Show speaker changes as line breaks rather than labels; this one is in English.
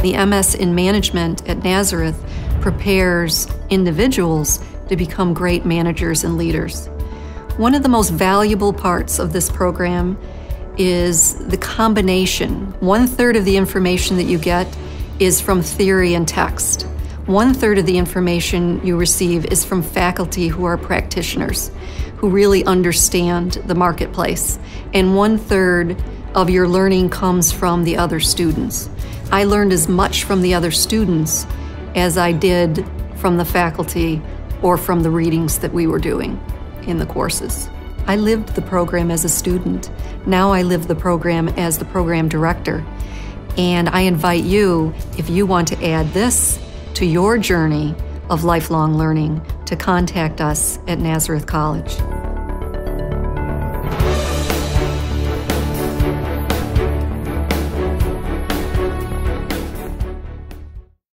The MS in Management at Nazareth prepares individuals to become great managers and leaders. One of the most valuable parts of this program is the combination. 1/3 of the information that you get is from theory and text. 1/3 of the information you receive is from faculty who are practitioners, who really understand the marketplace. And 1/3 of your learning comes from the other students. I learned as much from the other students as I did from the faculty or from the readings that we were doing in the courses. I lived the program as a student. Now I live the program as the program director. And I invite you, if you want to add this to your journey of lifelong learning, to contact us at Nazareth College.